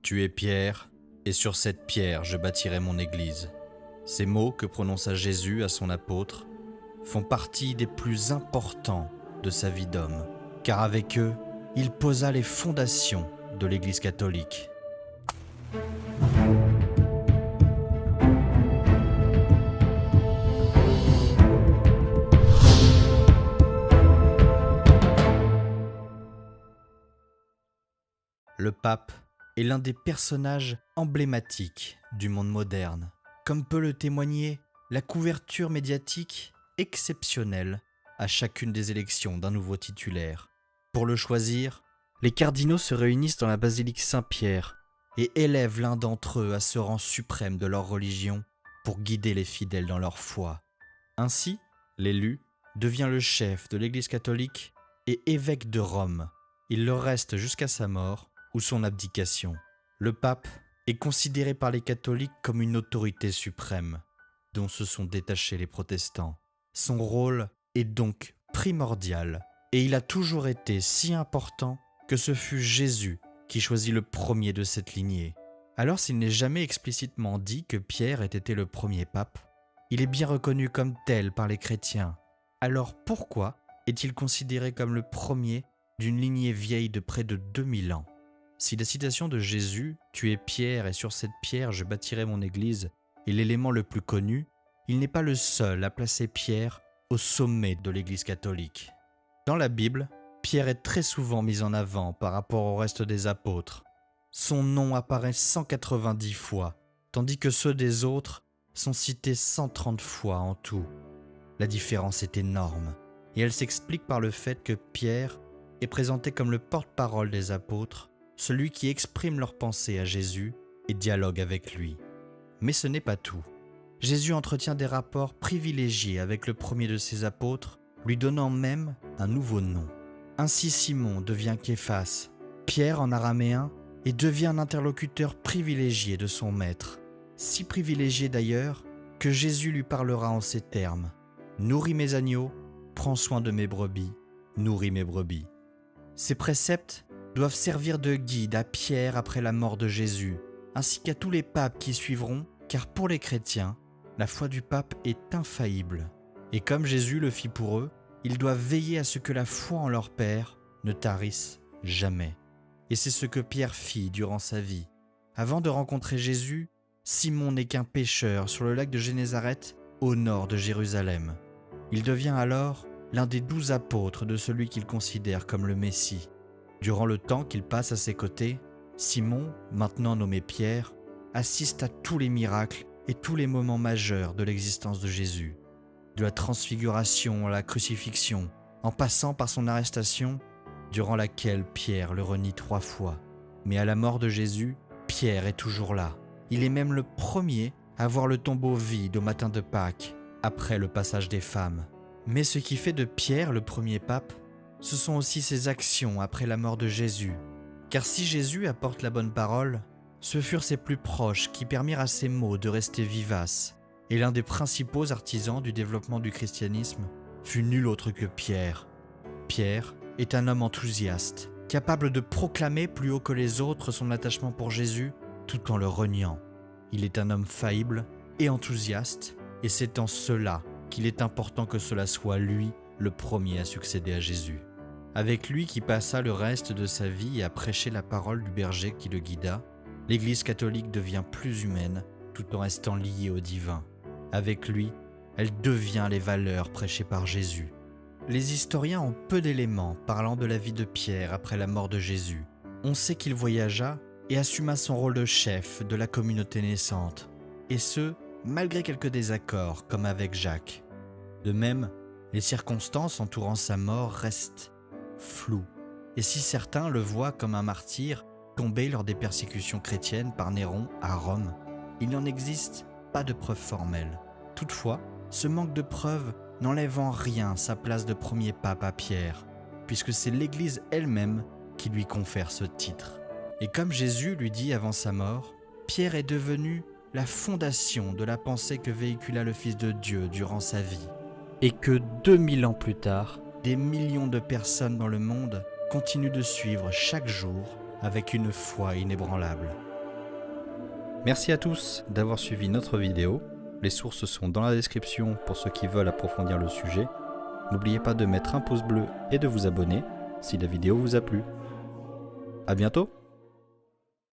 Tu es Pierre, et sur cette pierre je bâtirai mon église. Ces mots que prononça Jésus à son apôtre font partie des plus importants de sa vie d'homme, car avec eux, il posa les fondations de l'Église catholique. Le pape est l'un des personnages emblématiques du monde moderne, comme peut le témoigner la couverture médiatique exceptionnelle à chacune des élections d'un nouveau titulaire. Pour le choisir, les cardinaux se réunissent dans la basilique Saint-Pierre et élèvent l'un d'entre eux à ce rang suprême de leur religion pour guider les fidèles dans leur foi. Ainsi, l'élu devient le chef de l'Église catholique et évêque de Rome. Il le reste jusqu'à sa mort ou son abdication. Le pape est considéré par les catholiques comme une autorité suprême, dont se sont détachés les protestants. Son rôle est donc primordial, et il a toujours été si important que ce fut Jésus qui choisit le premier de cette lignée. Alors s'il n'est jamais explicitement dit que Pierre ait été le premier pape, il est bien reconnu comme tel par les chrétiens. Alors pourquoi est-il considéré comme le premier d'une lignée vieille de près de 2000 ans ? Si la citation de Jésus « Tu es Pierre et sur cette pierre je bâtirai mon église » est l'élément le plus connu, il n'est pas le seul à placer Pierre au sommet de l'Église catholique. Dans la Bible, Pierre est très souvent mis en avant par rapport au reste des apôtres. Son nom apparaît 190 fois, tandis que ceux des autres sont cités 130 fois en tout. La différence est énorme, et elle s'explique par le fait que Pierre est présenté comme le porte-parole des apôtres, celui qui exprime leurs pensées à Jésus et dialogue avec lui. Mais ce n'est pas tout. Jésus entretient des rapports privilégiés avec le premier de ses apôtres, lui donnant même un nouveau nom. Ainsi Simon devient Képhas, Pierre en araméen, et devient un interlocuteur privilégié de son maître. Si privilégié d'ailleurs que Jésus lui parlera en ces termes : « Nourris mes agneaux, prends soin de mes brebis, nourris mes brebis. » Ces préceptes doivent servir de guide à Pierre après la mort de Jésus, ainsi qu'à tous les papes qui suivront, car pour les chrétiens, la foi du pape est infaillible. Et comme Jésus le fit pour eux, ils doivent veiller à ce que la foi en leur Père ne tarisse jamais. Et c'est ce que Pierre fit durant sa vie. Avant de rencontrer Jésus, Simon n'est qu'un pêcheur sur le lac de Génézareth, au nord de Jérusalem. Il devient alors l'un des 12 apôtres de celui qu'il considère comme le Messie. Durant le temps qu'il passe à ses côtés, Simon, maintenant nommé Pierre, assiste à tous les miracles et tous les moments majeurs de l'existence de Jésus. De la transfiguration à la crucifixion, en passant par son arrestation, durant laquelle Pierre le renie 3 fois. Mais à la mort de Jésus, Pierre est toujours là. Il est même le premier à voir le tombeau vide au matin de Pâques, après le passage des femmes. Mais ce qui fait de Pierre le premier pape, ce sont aussi ses actions après la mort de Jésus. Car si Jésus apporte la bonne parole, ce furent ses plus proches qui permirent à ses mots de rester vivaces. Et l'un des principaux artisans du développement du christianisme fut nul autre que Pierre. Pierre est un homme enthousiaste, capable de proclamer plus haut que les autres son attachement pour Jésus, tout en le reniant. Il est un homme faillible et enthousiaste, et c'est en cela qu'il est important que cela soit lui le premier à succéder à Jésus. Avec lui qui passa le reste de sa vie à prêcher la parole du berger qui le guida, l'Église catholique devient plus humaine tout en restant liée au divin. Avec lui, elle devient les valeurs prêchées par Jésus. Les historiens ont peu d'éléments parlant de la vie de Pierre après la mort de Jésus. On sait qu'il voyagea et assuma son rôle de chef de la communauté naissante, et ce, malgré quelques désaccords comme avec Jacques. De même, les circonstances entourant sa mort restent floues, et si certains le voient comme un martyr tombé lors des persécutions chrétiennes par Néron à Rome, il n'en existe pas de preuves formelles. Toutefois, ce manque de preuves n'enlève en rien sa place de premier pape à Pierre, puisque c'est l'Église elle-même qui lui confère ce titre. Et comme Jésus lui dit avant sa mort, Pierre est devenu la fondation de la pensée que véhicula le Fils de Dieu durant sa vie, et que 2000 ans plus tard, des millions de personnes dans le monde continuent de suivre chaque jour avec une foi inébranlable. Merci à tous d'avoir suivi notre vidéo. Les sources sont dans la description pour ceux qui veulent approfondir le sujet. N'oubliez pas de mettre un pouce bleu et de vous abonner si la vidéo vous a plu. À bientôt!